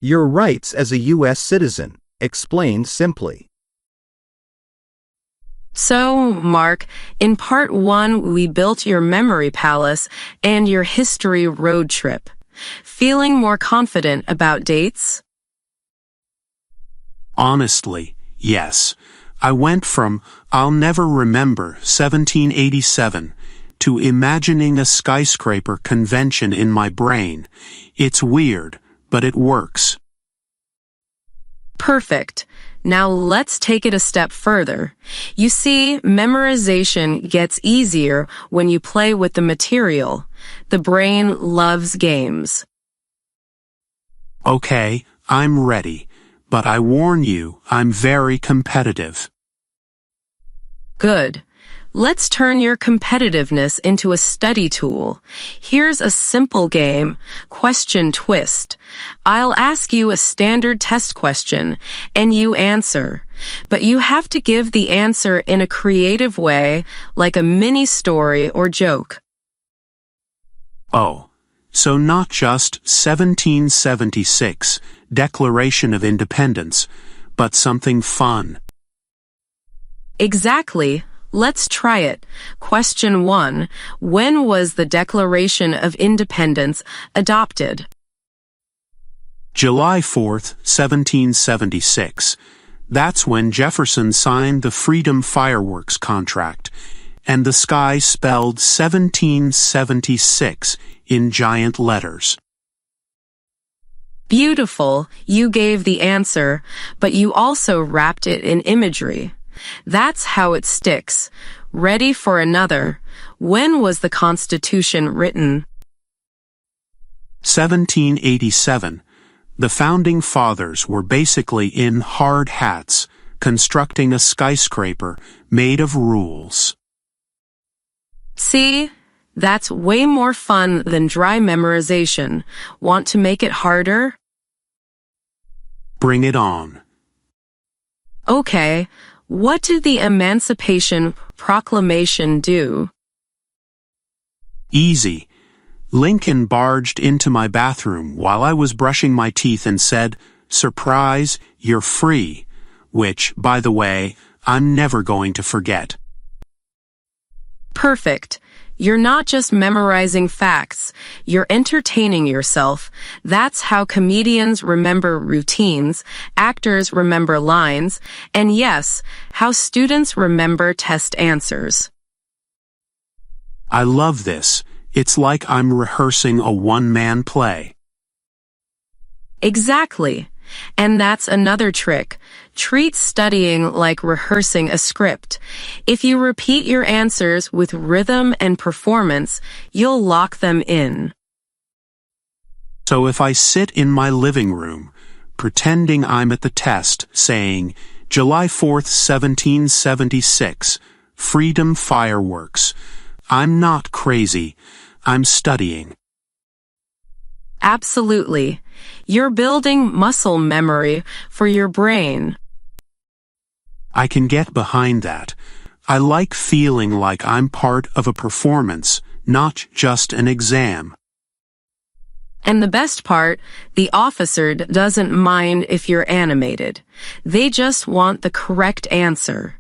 Your rights as a U.S. citizen, explained simply. So, Mark, in part 1, we built your memory palace and your history road trip. Feeling more confident about dates? Honestly, yes. I went from I'll never remember 1787 to imagining a skyscraper convention in my brain. It's weird, but it works. Perfect. Now let's take it a step further. You see, memorization gets easier when you play with the material. The brain loves games. Okay, I'm ready, but I warn you, I'm very competitive. Good. Let's turn your competitiveness into a study tool. Here's a simple game, question twist. I'll ask you a standard test question, and you answer. But you have to give the answer in a creative way, like a mini story or joke. Oh, so not just 1776, Declaration of Independence, but something fun. Exactly. Let's try it. Question 1. When was the Declaration of Independence adopted? July 4th, 1776. That's when Jefferson signed the Freedom Fireworks contract, and the sky spelled 1776 in giant letters. Beautiful. You gave the answer, but you also wrapped it in imagery. That's how it sticks. Ready for another. When was the Constitution written? 1787. The Founding Fathers were basically in hard hats, constructing a skyscraper made of rules. See? That's way more fun than dry memorization. Want to make it harder? Bring it on. Okay. What did the Emancipation Proclamation do? Easy. Lincoln barged into my bathroom while I was brushing my teeth and said, "Surprise, you're free," which, by the way, I'm never going to forget. Perfect. You're not just memorizing facts, you're entertaining yourself. That's how comedians remember routines, actors remember lines, and yes, how students remember test answers. I love this. It's like I'm rehearsing a one-man play. Exactly. And that's another trick. Treat studying like rehearsing a script. If you repeat your answers with rhythm and performance, you'll lock them in. So if I sit in my living room, pretending I'm at the test, saying, July 4th, 1776, Freedom Fireworks, I'm not crazy. I'm studying. Absolutely. You're building muscle memory for your brain. I can get behind that. I like feeling like I'm part of a performance, not just an exam. And the best part, the officer doesn't mind if you're animated. They just want the correct answer.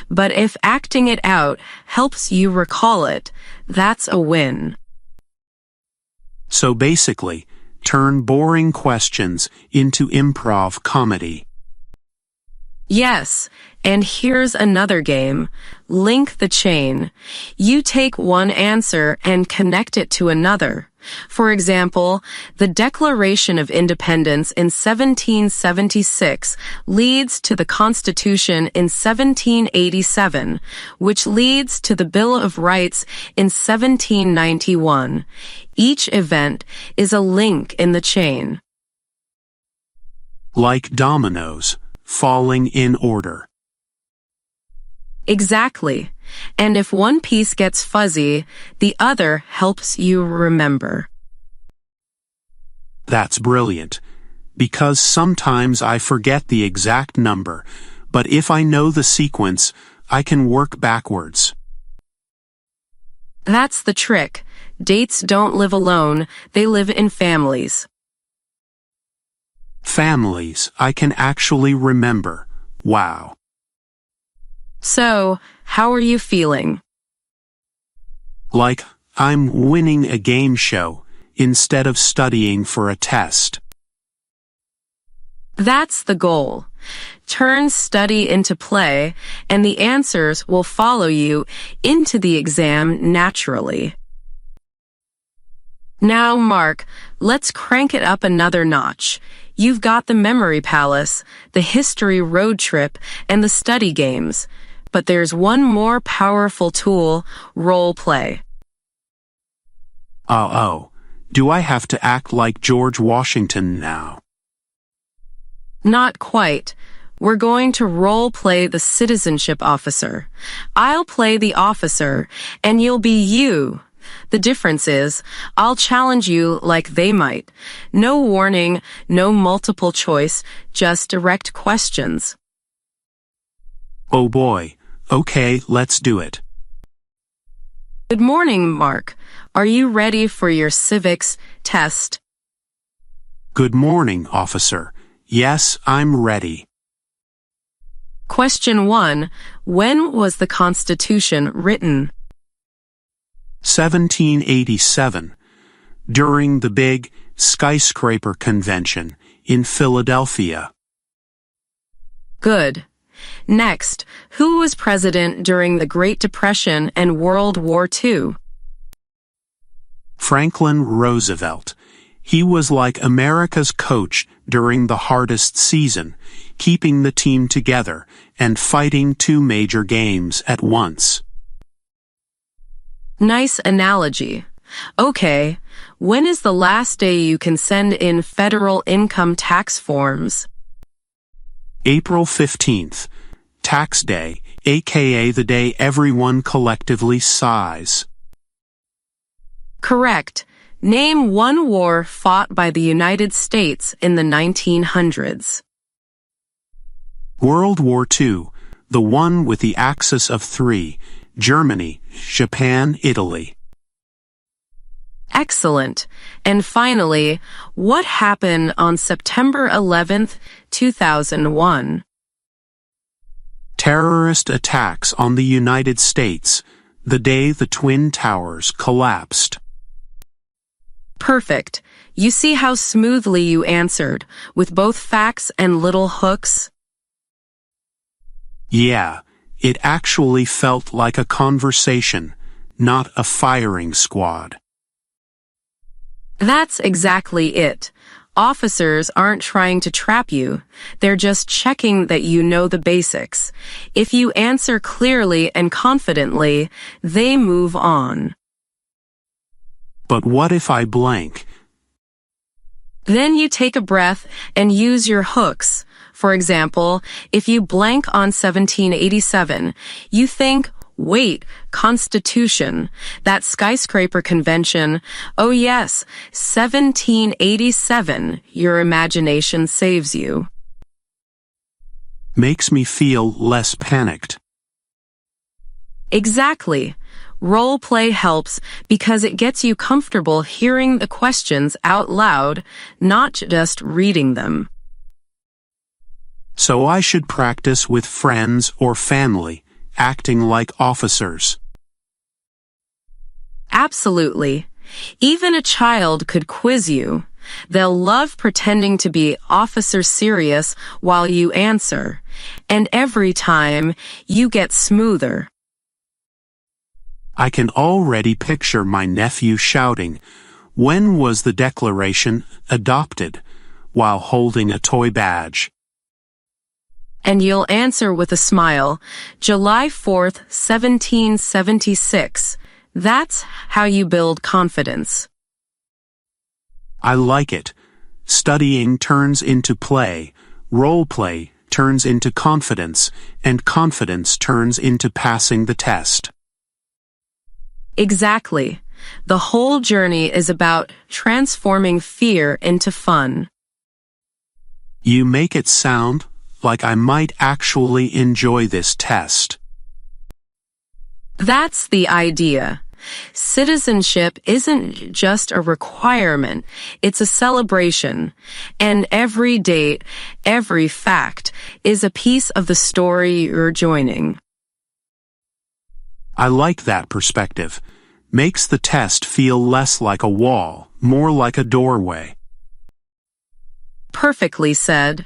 But if acting it out helps you recall it, that's a win. So basically, turn boring questions into improv comedy. Yes, and here's another game. Link the chain. You take one answer and connect it to another. For example, the Declaration of Independence in 1776 leads to the Constitution in 1787, which leads to the Bill of Rights in 1791. Each event is a link in the chain. Like dominoes, falling in order. Exactly. And if one piece gets fuzzy, the other helps you remember. That's brilliant. Because sometimes I forget the exact number, but if I know the sequence, I can work backwards. That's the trick. Dates don't live alone, they live in families. Families I can actually remember. Wow. So, how are you feeling? Like I'm winning a game show instead of studying for a test. That's the goal. Turn study into play, and the answers will follow you into the exam naturally. Now, Mark, let's crank it up another notch. You've got the memory palace, the history road trip, and the study games. But there's one more powerful tool, role play. Oh, do I have to act like George Washington now? Not quite. We're going to role play the citizenship officer. I'll play the officer, and you'll be you. The difference is, I'll challenge you like they might. No warning, no multiple choice, just direct questions. Oh boy. Okay, let's do it. Good morning, Mark. Are you ready for your civics test? Good morning, officer. Yes, I'm ready. Question 1. When was the Constitution written? 1787, during the big skyscraper convention in Philadelphia. Good. Next, who was president during the Great Depression and World War II? Franklin Roosevelt. He was like America's coach during the hardest season, keeping the team together and fighting two major games at once. Nice analogy. Okay, when is the last day you can send in federal income tax forms? April 15th, Tax Day, aka the day everyone collectively sighs. Correct. Name one war fought by the United States in the 1900s. World War II, the one with the axis of 3, Germany, Japan, Italy. Excellent. And finally, what happened on September 11th, 2001? Terrorist attacks on the United States, the day the Twin Towers collapsed. Perfect. You see how smoothly you answered, with both facts and little hooks? Yeah, it actually felt like a conversation, not a firing squad. That's exactly it. Officers aren't trying to trap you. They're just checking that you know the basics. If you answer clearly and confidently, they move on. But what if I blank? Then you take a breath and use your hooks. For example, if you blank on 1787, you think, wait, Constitution, that skyscraper convention, oh yes, 1787, your imagination saves you. Makes me feel less panicked. Exactly. Role play helps because it gets you comfortable hearing the questions out loud, not just reading them. So I should practice with friends or family, acting like officers. Absolutely. Even a child could quiz you. They'll love pretending to be officer serious while you answer. And every time, you get smoother. I can already picture my nephew shouting, "When was the Declaration adopted?" while holding a toy badge. And you'll answer with a smile, July 4th, 1776. That's how you build confidence. I like it. Studying turns into play, role play turns into confidence, and confidence turns into passing the test. Exactly. The whole journey is about transforming fear into fun. You make it sound like I might actually enjoy this test. That's the idea. Citizenship isn't just a requirement, it's a celebration. And every date, every fact, is a piece of the story you're joining. I like that perspective. Makes the test feel less like a wall, more like a doorway. Perfectly said.